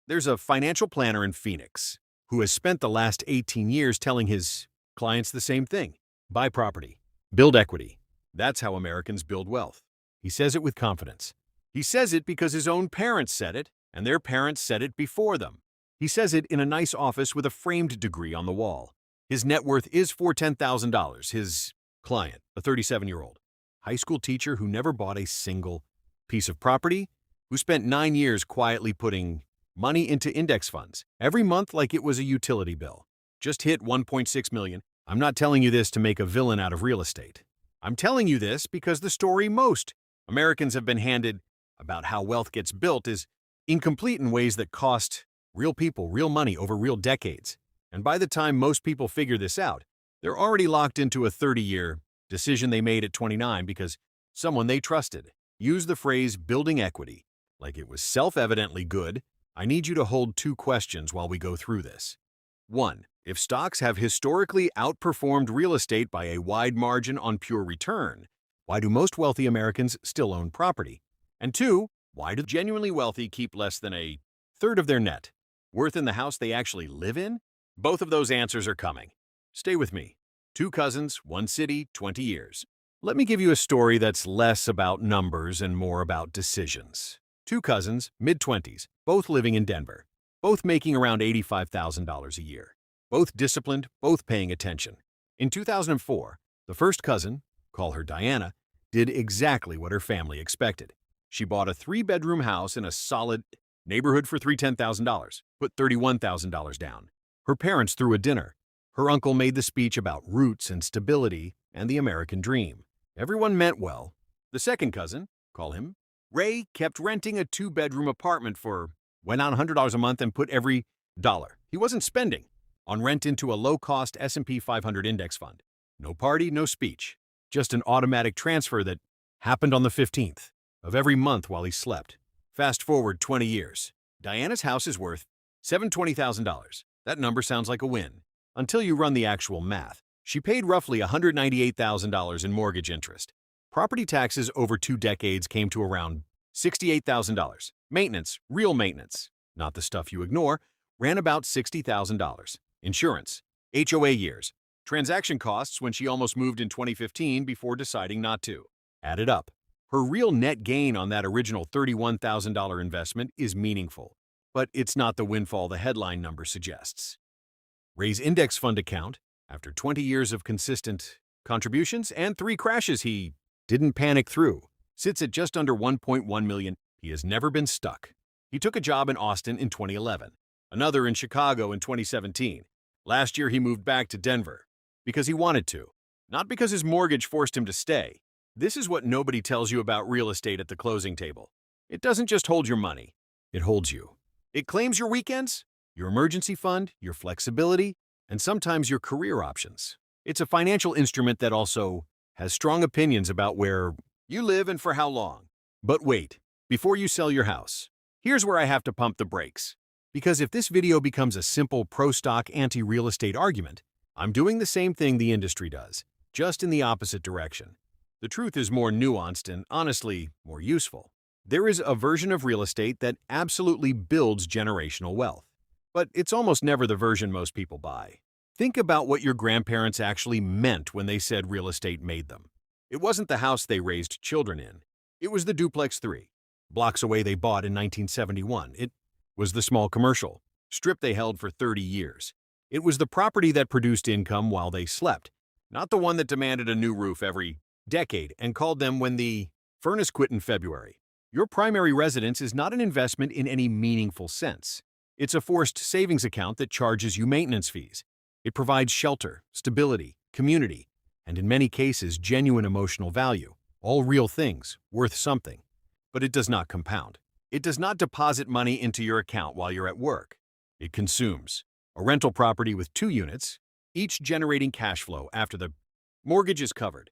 There's a financial planner in Phoenix who has spent the last 18 years telling his clients the same thing. Buy property. Build equity. That's how Americans build wealth. He says it with confidence. He says it because his own parents said it, and their parents said it before them. He says it in a nice office with a framed degree on the wall. His net worth is for $10,000. His client, a 37-year-old high school teacher who never bought a single piece of property, who spent 9 years quietly putting money into index funds every month like it was a utility bill. Just hit 1.6 million. I'm not telling you this to make a villain out of real estate. I'm telling you this because the story most Americans have been handed about how wealth gets built is incomplete in ways that cost real people real money over real decades. And by the time most people figure this out, they're already locked into a 30-year decision they made at 29 because someone they trusted used the phrase building equity like it was self-evidently good. I need you to hold 2 questions while we go through this. 1. If stocks have historically outperformed real estate by a wide margin on pure return, why do most wealthy Americans still own property? And 2. Why do genuinely wealthy keep less than a third of their net worth in the house they actually live in? Both of those answers are coming. Stay with me. 2 cousins, 1 city, 20 years. Let me give you a story that's less about numbers and more about decisions. 2 cousins, mid-20s, both living in Denver, both making around $85,000 a year. Both disciplined, both paying attention. In 2004, the first cousin, call her Diana, did exactly what her family expected. She bought a 3-bedroom house in a solid neighborhood for $310,000, put $31,000 down. Her parents threw a dinner. Her uncle made the speech about roots and stability and the American dream. Everyone meant well. The second cousin, call him Ray, kept renting a 2-bedroom apartment went on $100 a month and put every dollar he wasn't spending on rent into a low-cost S&P 500 index fund. No party, no speech. Just an automatic transfer that happened on the 15th of every month while he slept. Fast forward 20 years. Diana's house is worth $720,000. That number sounds like a win. Until you run the actual math. She paid roughly $198,000 in mortgage interest. Property taxes over 2 decades came to around $68,000. Maintenance, real maintenance, not the stuff you ignore, ran about $60,000. Insurance, HOA years, transaction costs when she almost moved in 2015 before deciding not to. Add it up. Her real net gain on that original $31,000 investment is meaningful, but it's not the windfall the headline number suggests. Ray's index fund account, after 20 years of consistent contributions and 3 crashes he didn't panic through, sits at just under $1.1 million. He has never been stuck. He took a job in Austin in 2011, another in Chicago in 2017. Last year he moved back to Denver because he wanted to, not because his mortgage forced him to stay. This is what nobody tells you about real estate at the closing table. It doesn't just hold your money, it holds you. It claims your weekends, your emergency fund, your flexibility, and sometimes your career options. It's a financial instrument that also has strong opinions about where you live and for how long. But wait, before you sell your house, here's where I have to pump the brakes. Because if this video becomes a simple pro-stock, anti-real estate argument, I'm doing the same thing the industry does, just in the opposite direction. The truth is more nuanced and, honestly, more useful. There is a version of real estate that absolutely builds generational wealth. But it's almost never the version most people buy. Think about what your grandparents actually meant when they said real estate made them. It wasn't the house they raised children in. It was the duplex 3 blocks away they bought in 1971. It was the small commercial strip they held for 30 years. It was the property that produced income while they slept, not the one that demanded a new roof every decade and called them when the furnace quit in February. Your primary residence is not an investment in any meaningful sense. It's a forced savings account that charges you maintenance fees. It provides shelter, stability, community, and in many cases, genuine emotional value. All real things, worth something. But it does not compound. It does not deposit money into your account while you're at work. It consumes. A rental property with 2 units, each generating cash flow after the mortgage is covered.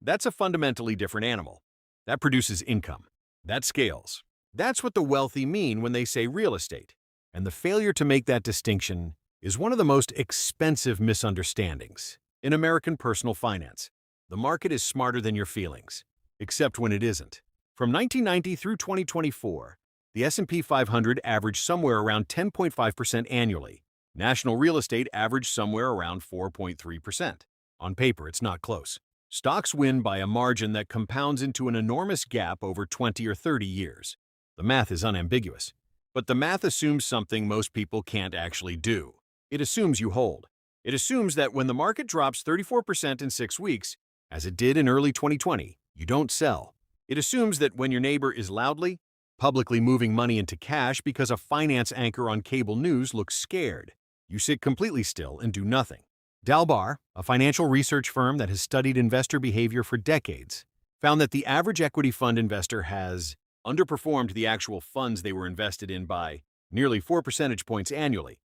That's a fundamentally different animal. That produces income. That scales. That's what the wealthy mean when they say real estate. And the failure to make that distinction is one of the most expensive misunderstandings in American personal finance. The market is smarter than your feelings, except when it isn't. From 1990 through 2024, The S&P 500 averaged somewhere around 10.5% annually. National real estate averaged somewhere around 4.3%. On paper, it's not close. Stocks win by a margin that compounds into an enormous gap over 20 or 30 years. The math is unambiguous. But the math assumes something most people can't actually do. It assumes you hold. It assumes that when the market drops 34% in 6 weeks, as it did in early 2020, you don't sell. It assumes that when your neighbor is loudly, publicly moving money into cash because a finance anchor on cable news looks scared, you sit completely still and do nothing. Dalbar, a financial research firm that has studied investor behavior for decades, found that the average equity fund investor has underperformed the actual funds they were invested in by nearly 4 percentage points annually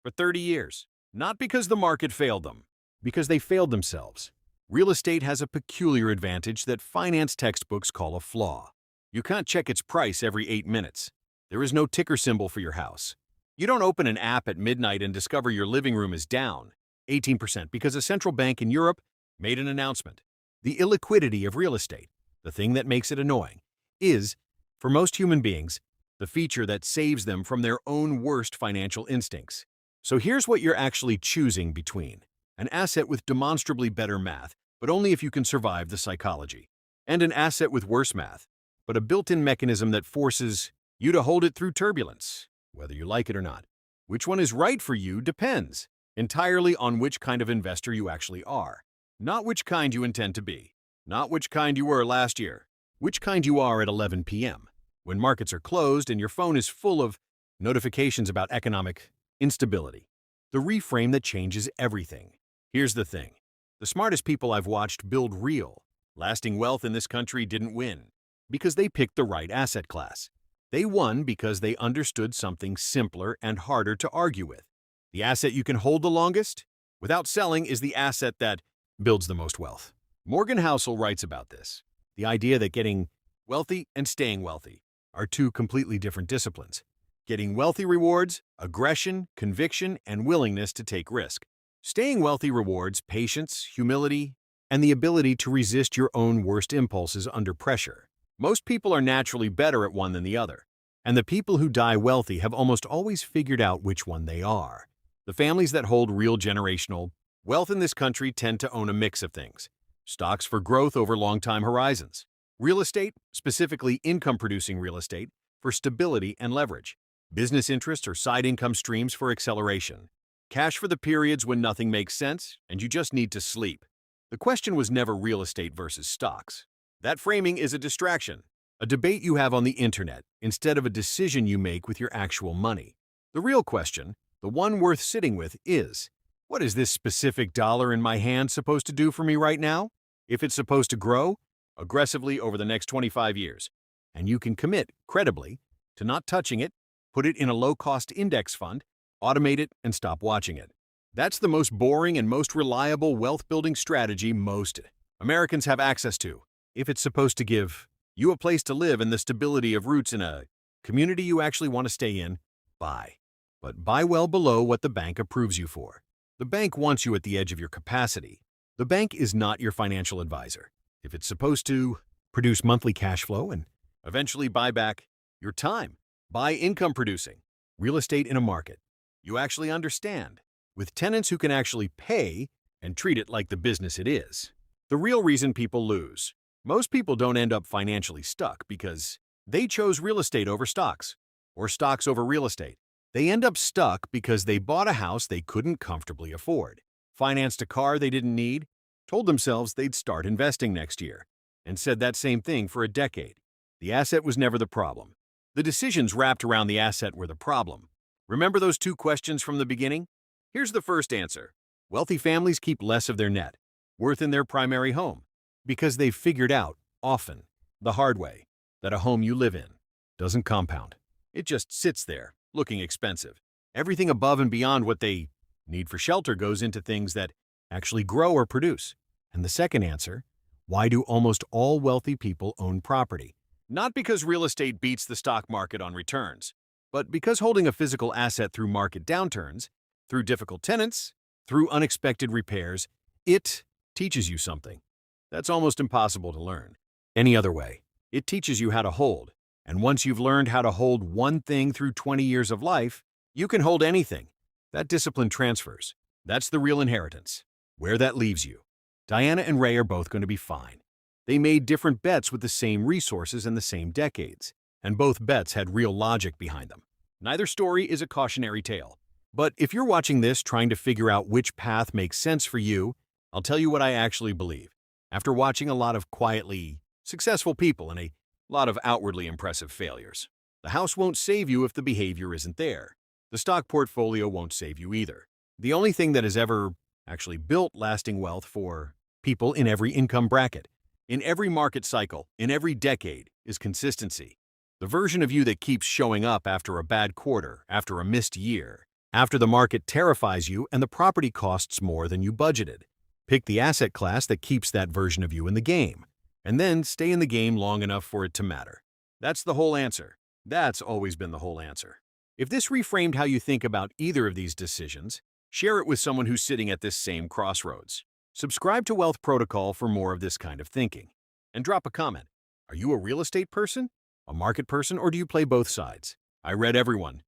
for 30 years. Not because the market failed them, because they failed themselves. Real estate has a peculiar advantage that finance textbooks call a flaw. You can't check its price every 8 minutes. There is no ticker symbol for your house. You don't open an app at midnight and discover your living room is down 18% because a central bank in Europe made an announcement. The illiquidity of real estate, the thing that makes it annoying, is, for most human beings, the feature that saves them from their own worst financial instincts. So here's what you're actually choosing between: an asset with demonstrably better math, but only if you can survive the psychology, and an asset with worse math, but a built-in mechanism that forces you to hold it through turbulence, whether you like it or not. Which one is right for you depends entirely on which kind of investor you actually are, not which kind you intend to be, not which kind you were last year, which kind you are at 11 p.m., when markets are closed and your phone is full of notifications about economic instability. The reframe that changes everything. Here's the thing. The smartest people I've watched build real, lasting wealth in this country didn't win because they picked the right asset class. They won because they understood something simpler and harder to argue with. The asset you can hold the longest without selling is the asset that builds the most wealth. Morgan Housel writes about this. The idea that getting wealthy and staying wealthy are two completely different disciplines. Getting wealthy rewards aggression, conviction, and willingness to take risk. Staying wealthy rewards patience, humility, and the ability to resist your own worst impulses under pressure. Most people are naturally better at one than the other, and the people who die wealthy have almost always figured out which one they are. The families that hold real generational wealth in this country tend to own a mix of things. Stocks for growth over long-time horizons. Real estate, specifically income-producing real estate, for stability and leverage. Business interests or side income streams for acceleration. Cash for the periods when nothing makes sense and you just need to sleep. The question was never real estate versus stocks. That framing is a distraction, a debate you have on the internet instead of a decision you make with your actual money. The real question, the one worth sitting with, is, what is this specific dollar in my hand supposed to do for me right now? If it's supposed to grow aggressively over the next 25 years, and you can commit credibly to not touching it, put it in a low-cost index fund, automate it, and stop watching it. That's the most boring and most reliable wealth-building strategy most Americans have access to. If it's supposed to give you a place to live and the stability of roots in a community you actually want to stay in, buy. But buy well below what the bank approves you for. The bank wants you at the edge of your capacity. The bank is not your financial advisor. If it's supposed to produce monthly cash flow and eventually buy back your time, buy income producing real estate in a market you actually understand, with tenants who can actually pay and treat it like the business it is. The real reason people lose. Most people don't end up financially stuck because they chose real estate over stocks, or stocks over real estate. They end up stuck because they bought a house they couldn't comfortably afford, financed a car they didn't need, told themselves they'd start investing next year, and said that same thing for a decade. The asset was never the problem. The decisions wrapped around the asset were the problem. Remember those two questions from the beginning? Here's the first answer. Wealthy families keep less of their net worth in their primary home because they've figured out, often, the hard way, that a home you live in doesn't compound. It just sits there, looking expensive. Everything above and beyond what they need for shelter goes into things that actually grow or produce. And the second answer, why do almost all wealthy people own property? Not because real estate beats the stock market on returns, but because holding a physical asset through market downturns, through difficult tenants, through unexpected repairs, it teaches you something that's almost impossible to learn any other way. It teaches you how to hold And once you've learned how to hold one thing through 20 years of life, you can hold anything. That discipline transfers. That's the real inheritance. Where that leaves you. Diana and Ray are both going to be fine. They made different bets with the same resources and the same decades, and both bets had real logic behind them. Neither story is a cautionary tale. But if you're watching this trying to figure out which path makes sense for you, I'll tell you what I actually believe. After watching a lot of quietly successful people and a lot of outwardly impressive failures, the house won't save you if the behavior isn't there. The stock portfolio won't save you either. The only thing that has ever actually built lasting wealth for people in every income bracket, in every market cycle, in every decade, is consistency. The version of you that keeps showing up after a bad quarter, after a missed year, after the market terrifies you and the property costs more than you budgeted. Pick the asset class that keeps that version of you in the game, and then stay in the game long enough for it to matter. That's the whole answer. That's always been the whole answer. If this reframed how you think about either of these decisions, share it with someone who's sitting at this same crossroads. Subscribe to Wealth Protocol for more of this kind of thinking. And drop a comment. Are you a real estate person, a market person, or do you play both sides? I read everyone.